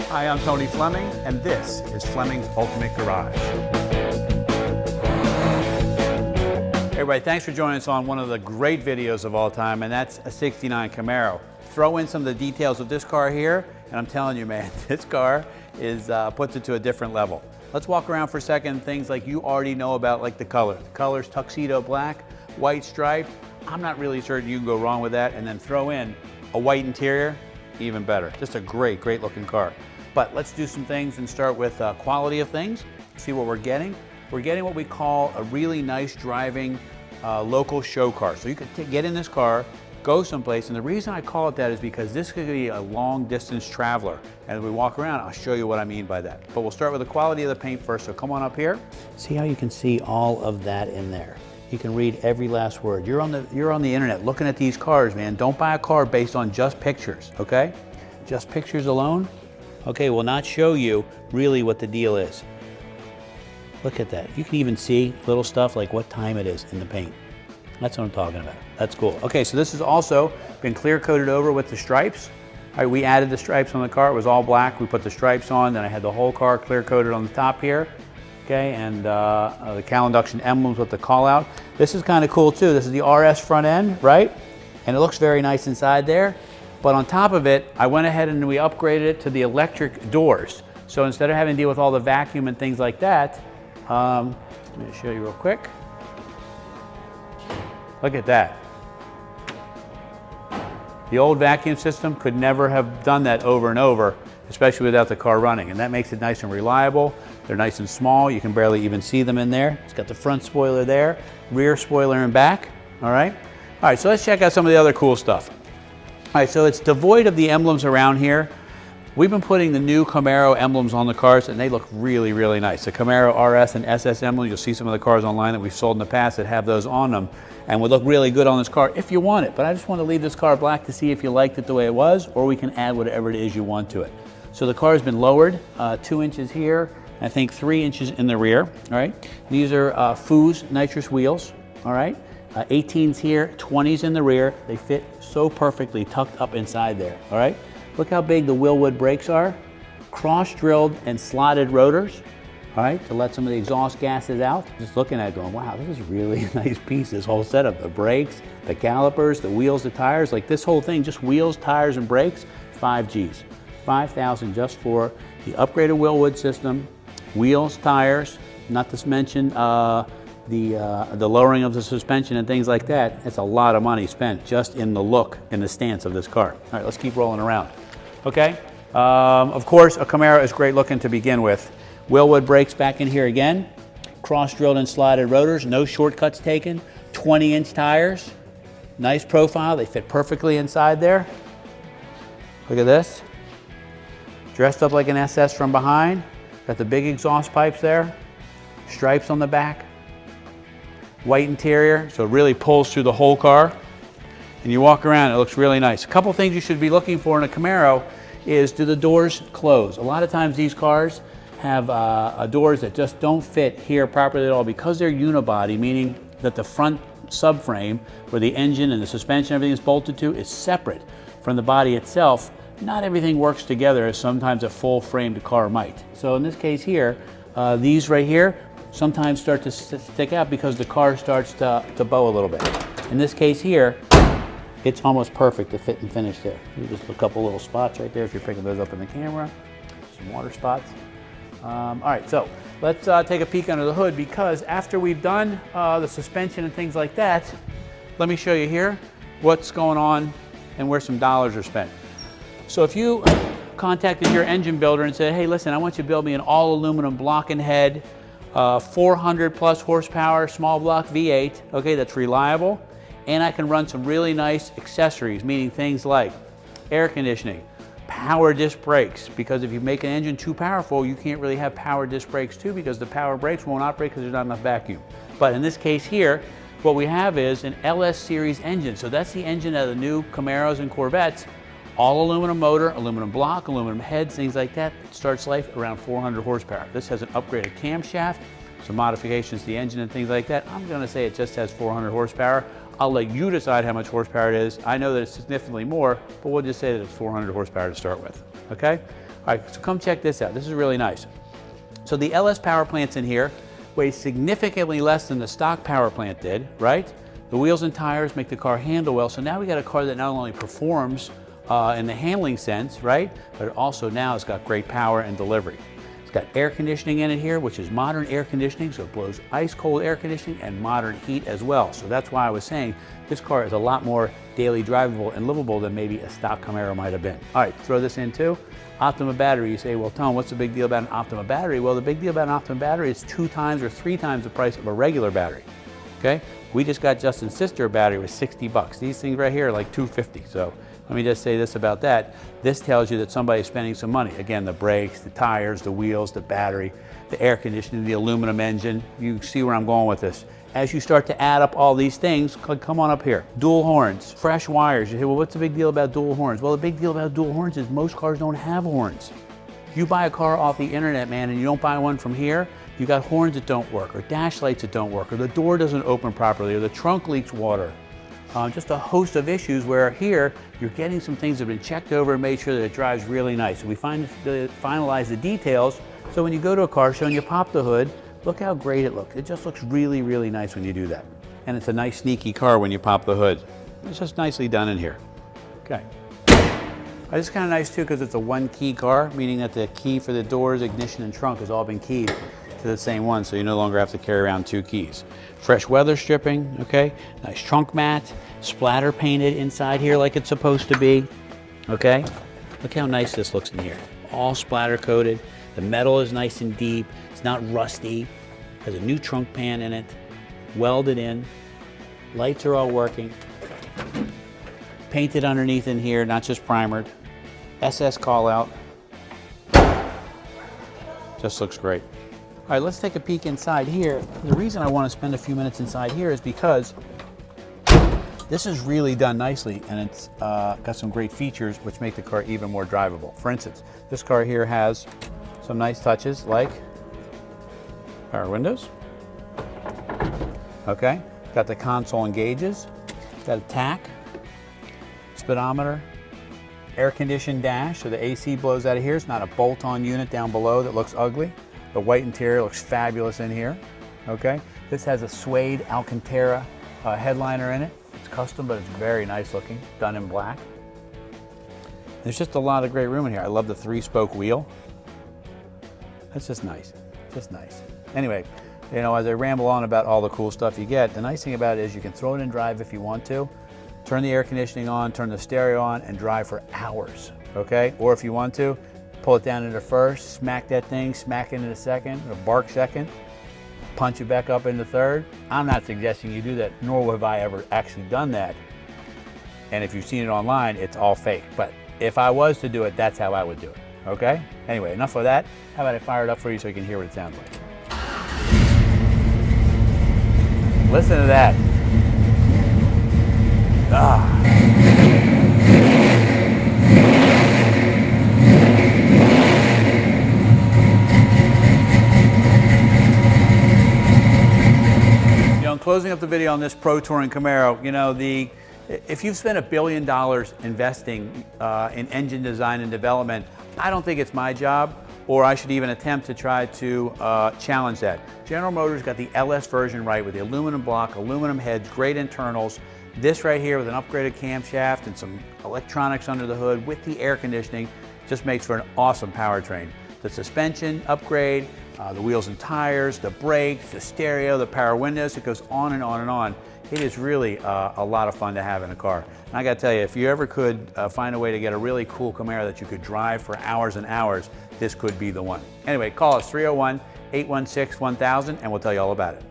Hi, I'm Tony Fleming, and this is Fleming's Ultimate Garage. Hey everybody, thanks for joining us on one of the great videos of all time, and that's a 69 Camaro. Throw in some of the details of this car here, and I'm telling you, man, this car is puts it to a different level. Let's walk around for a second. Things like you already know about, like the color. The color's Tuxedo black, white stripe. I'm not really certain you can go wrong with that, and then throw in a white interior, even better. Just a great, great looking car. But let's do some things and start with quality of things, see what we're getting. We're getting what we call a really nice driving local show car. So you could get in this car, go someplace, and the reason I call it that is because this could be a long distance traveler. And as we walk around, I'll show you what I mean by that. But we'll start with the quality of the paint first, so come on up here. See how you can see all of that in there. You can read every last word. You're on the internet looking at these cars, man. Don't buy a car based on just pictures, okay? Just pictures alone, okay, will not show you really what the deal is. Look at that. You can even see little stuff like what time it is in the paint. That's what I'm talking about. That's cool. Okay, so this has also been clear coated over with the stripes. All right, we added the stripes on the car. It was all black. We put the stripes on. Then I had the whole car clear coated on the top here. Okay, and the Cal Induction emblems with the call out. This is kind of cool too. This is the RS front end, right? And it looks very nice inside there. But on top of it, I went ahead and we upgraded it to the electric doors. So instead of having to deal with all the vacuum and things like that, let me show you real quick. Look at that. The old vacuum system could never have done that over and over, especially without the car running. And that makes it nice and reliable. They're nice and small. You can barely even see them in there. It's got the front spoiler there, rear spoiler in back, all right? All right, so let's check out some of the other cool stuff. All right, so it's devoid of the emblems around here. We've been putting the new Camaro emblems on the cars, and they look really, really nice. The Camaro RS and SS emblems, you'll see some of the cars online that we've sold in the past that have those on them, and would look really good on this car if you want it. But I just want to leave this car black to see if you liked it the way it was, or we can add whatever it is you want to it. So the car has been lowered 2 inches here, I think 3 inches in the rear, all right? These are Foose Nitrous wheels, all right? 18s here, 20s in the rear. They fit so perfectly tucked up inside there, all right? Look how big the Wilwood brakes are. Cross-drilled and slotted rotors, all right, to let some of the exhaust gases out. Just looking at it going, wow, this is really a nice piece, this whole setup. The brakes, the calipers, the wheels, the tires, like this whole thing, just wheels, tires, and brakes, 5 Gs. 5,000 just for the upgraded Wilwood system, wheels, tires, not to mention the lowering of the suspension and things like that. It's a lot of money spent just in the look and the stance of this car. All right, let's keep rolling around. Okay, of course, a Camaro is great looking to begin with. Wilwood brakes back in here again. Cross-drilled and slotted rotors, no shortcuts taken. 20-inch tires, nice profile. They fit perfectly inside there. Look at this. Dressed up like an SS from behind. Got the big exhaust pipes there. Stripes on the back. White interior, so it really pulls through the whole car. And you walk around, it looks really nice. A couple things you should be looking for in a Camaro is, do the doors close? A lot of times these cars have doors that just don't fit here properly at all because they're unibody, meaning that the front subframe where the engine and the suspension, everything is bolted to, is separate from the body itself. Not everything works together as sometimes a full-framed car might. So in this case here, these right here sometimes start to stick out because the car starts to bow a little bit. In this case here, it's almost perfect to fit and finish there. Just a couple little spots right there if you're picking those up in the camera. Some water spots. All right, so let's take a peek under the hood, because after we've done the suspension and things like that, let me show you here what's going on and where some dollars are spent. So if you contacted your engine builder and said, hey, listen, I want you to build me an all aluminum block and head, 400 plus horsepower, small block V8, okay, that's reliable, and I can run some really nice accessories, meaning things like air conditioning, power disc brakes, because if you make an engine too powerful, you can't really have power disc brakes too, because the power brakes won't operate because there's not enough vacuum. But in this case here, what we have is an LS series engine. So that's the engine of the new Camaros and Corvettes. All aluminum motor, aluminum block, aluminum heads, things like that. It starts life around 400 horsepower. This has an upgraded camshaft, some modifications to the engine and things like that. I'm gonna say it just has 400 horsepower. I'll let you decide how much horsepower it is. I know that it's significantly more, but we'll just say that it's 400 horsepower to start with, okay? right, so come check this out. This is really nice. So the LS power plant's in here, weighs significantly less than the stock power plant did, right? The wheels and tires make the car handle well, so now we got a car that not only performs in the handling sense, right? But it also now has got great power and delivery. It's got air conditioning in it here, which is modern air conditioning, so it blows ice cold air conditioning and modern heat as well. So that's why I was saying this car is a lot more daily drivable and livable than maybe a stock Camaro might have been. All right, throw this in too. Optima battery. You say, well, Tone, what's the big deal about an Optima battery? Well, the big deal about an Optima battery is 2 times or 3 times the price of a regular battery. Okay? We just got Justin's sister a battery with 60 bucks. These things right here are like 250. So let me just say this about that. This tells you that somebody's spending some money. Again, the brakes, the tires, the wheels, the battery, the air conditioning, the aluminum engine. You see where I'm going with this. As you start to add up all these things, come on up here. Dual horns, fresh wires. You say, well, what's the big deal about dual horns? Well, the big deal about dual horns is most cars don't have horns. You buy a car off the internet, man, and you don't buy one from here, you got horns that don't work, or dash lights that don't work, or the door doesn't open properly, or the trunk leaks water. Just a host of issues where here, you're getting some things that have been checked over and made sure that it drives really nice. So we finalize the details, so when you go to a car show and you pop the hood, look how great it looks. It just looks really, really nice when you do that. And it's a nice sneaky car when you pop the hood. It's just nicely done in here. Okay. This is kind of nice too because it's a 1-key car, meaning that the key for the doors, ignition, and trunk has all been keyed to the same one, so you no longer have to carry around 2 keys. Fresh weather stripping, okay? Nice trunk mat, splatter painted inside here like it's supposed to be, okay? Look how nice this looks in here. All splatter coated. The metal is nice and deep. It's not rusty. Has a new trunk pan in it, welded in. Lights are all working. Painted underneath in here, not just primered. SS call out. Just looks great. All right, let's take a peek inside here. The reason I want to spend a few minutes inside here is because this is really done nicely, and it's got some great features which make the car even more drivable. For instance, this car here has some nice touches like power windows. Okay, got the console and gauges. Got a tach, speedometer, air conditioned dash, so the AC blows out of here. It's not a bolt-on unit down below that looks ugly. The white interior looks fabulous in here. Okay, this has a suede Alcantara headliner in it. It's custom, but it's very nice looking, done in black. There's just a lot of great room in here. I love the 3-spoke wheel. That's just nice, just nice. Anyway, you know, as I ramble on about all the cool stuff you get, the nice thing about it is you can throw it in drive if you want to, turn the air conditioning on, turn the stereo on, and drive for hours, okay? Or if you want to, pull it down into first, smack that thing, smack it into second, or bark second, punch it back up into third. I'm not suggesting you do that, nor have I ever actually done that. And if you've seen it online, it's all fake. But if I was to do it, that's how I would do it, okay? Anyway, enough of that. How about I fire it up for you so you can hear what it sounds like? Listen to that. In closing up the video on this Pro Touring Camaro, you know, if you've spent $1 billion investing in engine design and development, I don't think it's my job, or I should even attempt to try to challenge that. General Motors got the LS version right with the aluminum block, aluminum heads, great internals. This right here with an upgraded camshaft and some electronics under the hood with the air conditioning just makes for an awesome powertrain. The suspension upgrade, the wheels and tires, the brakes, the stereo, the power windows, it goes on and on and on. It is really a lot of fun to have in a car. And I gotta tell you, if you ever could find a way to get a really cool Camaro that you could drive for hours and hours, this could be the one. Anyway, call us 301-816-1000 and we'll tell you all about it.